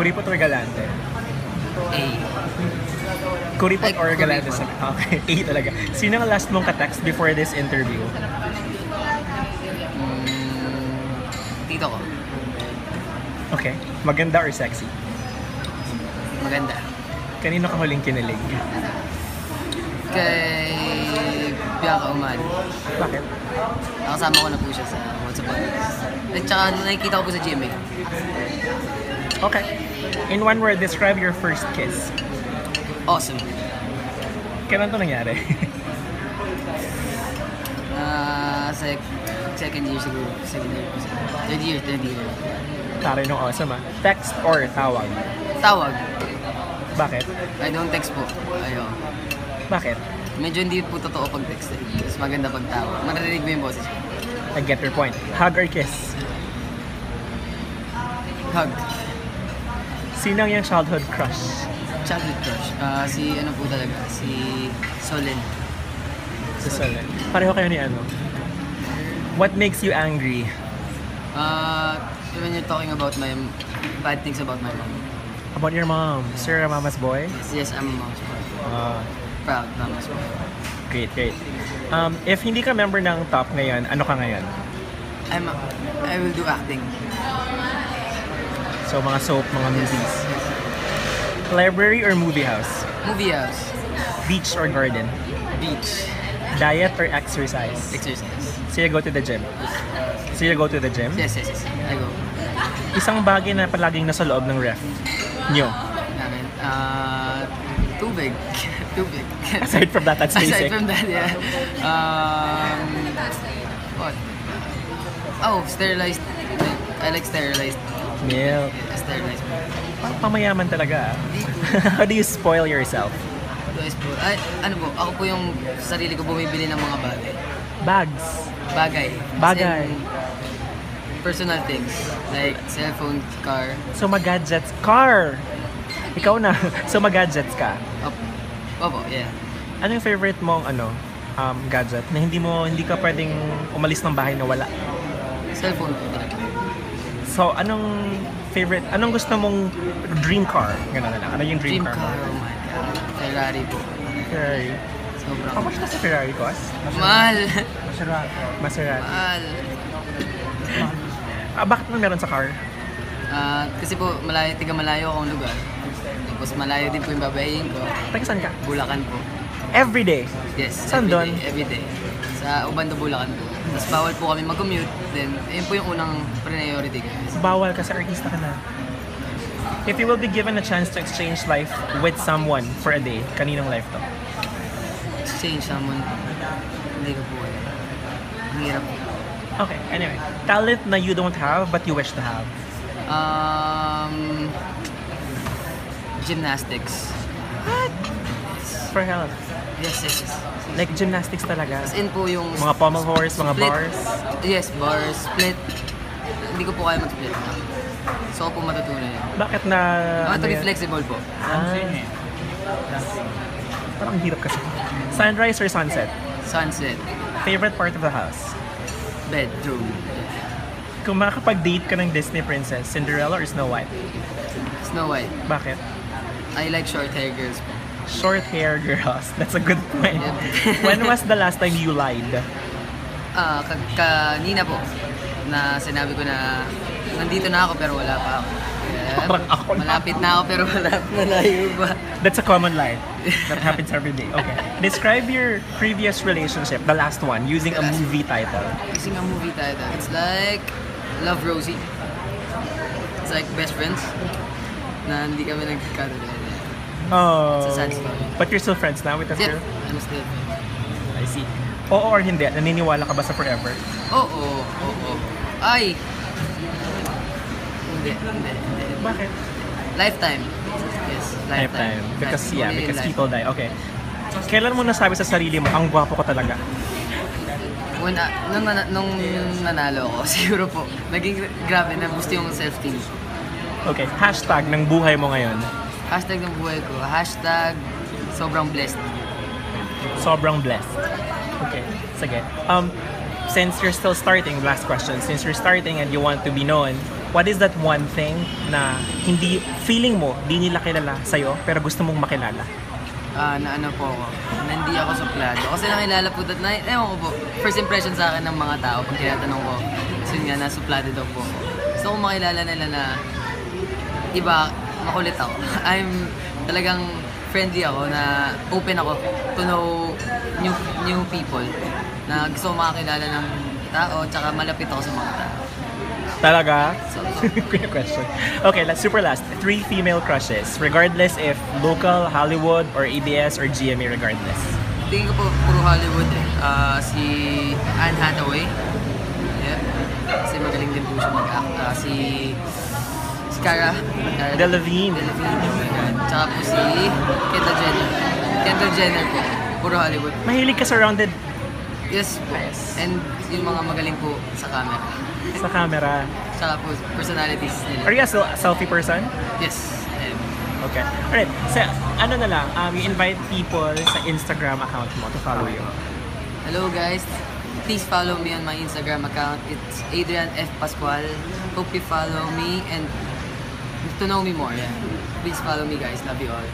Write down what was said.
Kuripot or galante? A. Kuripot Ay, or galante? kuripot. Okay, A talaga. Sino ang last mong ka-text before this interview? Tito ko. Okay. Maganda or sexy? Maganda. Kanino ka huling kinilig? Kay Bianca Umali. Bakit? Nakasama ko na po siya sa What's Up Podcast. At saka nakikita ko po sa GMA. Okay. In one word, describe your first kiss. Awesome. Kailan to nangyari? Second year siguro. Third year. Taray nung awesome ah. Text or tawag? Tawag. Bakit? I don't text po. Ayaw. Bakit? Medyo hindi po totoo pag text eh. Mas maganda pag tawag. Maririnig mo yung boses ko. I get your point. Hug or kiss? Hug. Sino ang iyong childhood crush? Childhood crush. Si ano po talaga? Si Solen. Si Solen. Pareho kayo ni ano? What makes you angry? When you're talking about my bad things about my mom. About your mom? Sir, a mama's boy? Yes, I'm a mom's boy. Proud mom's boy. Great. If hindi ka member ng top ngayon, ano ka ngayon? I will do acting. So, mga soap, mga movies. Library or movie house? Movie house. Beach or garden? Beach. Diet or exercise? Exercise. So you go to the gym? Yes. I go. Isang bagay na palaging nasa loob ng ref nyo? Namin. Tubig. Aside from that, that's basic. Aside from that, yeah. What? Oh, sterilized. I like sterilized. Milk. Yeah, sterilized. Pamayaman talaga. How do you spoil yourself? Ay, ano po, ako po yung sarili ko bumibili ng mga bagay. Bags. Bagay. Bagay. As in, personal things. Like cellphone, car. So mag-gadgets. Car! Ikaw na. So mag-gadgets ka. Opo, yeah. Ano yung favorite mong gadget na hindi ka pwedeng umalis ng bahay na wala? Cellphone po talaga. So anong gusto mong dream car? Ganun na lang. Ano yung dream car? Oh my God. Ferrari po. Ferrari. Sobrang. How much does a Ferrari cost? Mahal. Maserati. Mahal. Bakit mo meron sa car? Kasi po, tiga malayo akong lugar. Tapos malayo din po yung babayin ko. Taga saan ka? Bulacan po. Every day? Yes. Saan doon? Everyday. Sa Ubando, Bulacan po. Tapos bawal po kami mag-commute. Then, yun po yung unang priority ko. Bawal kasi artista ka na. If you will be given a chance to exchange life with someone for a day, kaninong life to? Exchange someone. Hindi ko po alam. Ang hirap po. Okay, anyway. Talent na you don't have but you wish to have? Gymnastics. What? For health? Yes. Like gymnastics talaga? As in po yung... Mga pommel horse, mga split. bars? Yes, bars, split. Hindi ko po kaya mag-split. So po matutunan yun. Bakit na... To be flexible po. Parang hirap kasi. Sunrise or sunset? Sunset. Favorite part of the house? Bedroom. Kung makakapag-date ka ng Disney princess, Cinderella or Snow White? Snow White. Bakit? I like short hair girls po. Short hair girls. That's a good point. Yep. When was the last time you lied? Kanina po. Na sinabi ko na nandito na ako pero wala pa ako. Parang ako na. Malapit na ako pero wala pa. Nalayo pa. That's a common lie. That happens every day. Okay. Describe your previous relationship, the last one, using a movie title. Using a movie title. It's like Love Rosie. It's like best friends. Na hindi kami nagkakadala. Oh. It's a sad story. But you're still friends now with that girl? I'm still friends. I see. Oo or hindi? Naniniwala ka ba sa forever? Oo. Ay! Hindi. Bakit? Lifetime. Yes, lifetime. Because Only in life. people die. Okay. Kailan mo nasabi sa sarili mo, ang gwapo ko talaga? Nung nanalo ko, siguro po, naging grabe na gusto yung self-team. Okay. Hashtag ng buhay mo ngayon. Hashtag ng buhay ko. Hashtag sobrang blessed. Sobrang blessed. Okay. Sige. Since you're still starting, last question, since you're starting and you want to be known, what is that one thing na hindi, feeling mo, di nila kilala sa'yo, pero gusto mong makilala? Na ano po ako, na hindi ako suplado. Kasi nakilala po that na, ewan ko po, first impression sa akin ng mga tao pag tinatanong ko, kasi nga na suplado daw po ako. Gusto kong makilala nila na iba, makulit ako. I'm talagang friendly ako, na open ako to know new people, na gusto kong makakilala ng tao, tsaka malapit ako sa mga tao. Talaga? So, Great question. Okay, super last. 3 female crushes, regardless if local, Hollywood, or ABS, or GMA, regardless. tingin ko po puro Hollywood eh. Si Anne Hathaway. Yeah. Kasi magaling din po siya mag-act. Si Cara Delevingne. Tsaka po si Kendall Jenner. Kendall Jenner po. Puro Hollywood. Mahilig ka surrounded Yes po. And yung mga magaling po sa camera. sa camera. Tsaka po personalities nila. Are you a selfie person? Yes. Okay. Alright. So, ano na lang, you invite people sa Instagram account mo to follow you. Hello guys. Please follow me on my Instagram account. It's Adrian F. Pascual. Hope you follow me and to know me more. Yeah. Please follow me guys. Love you all.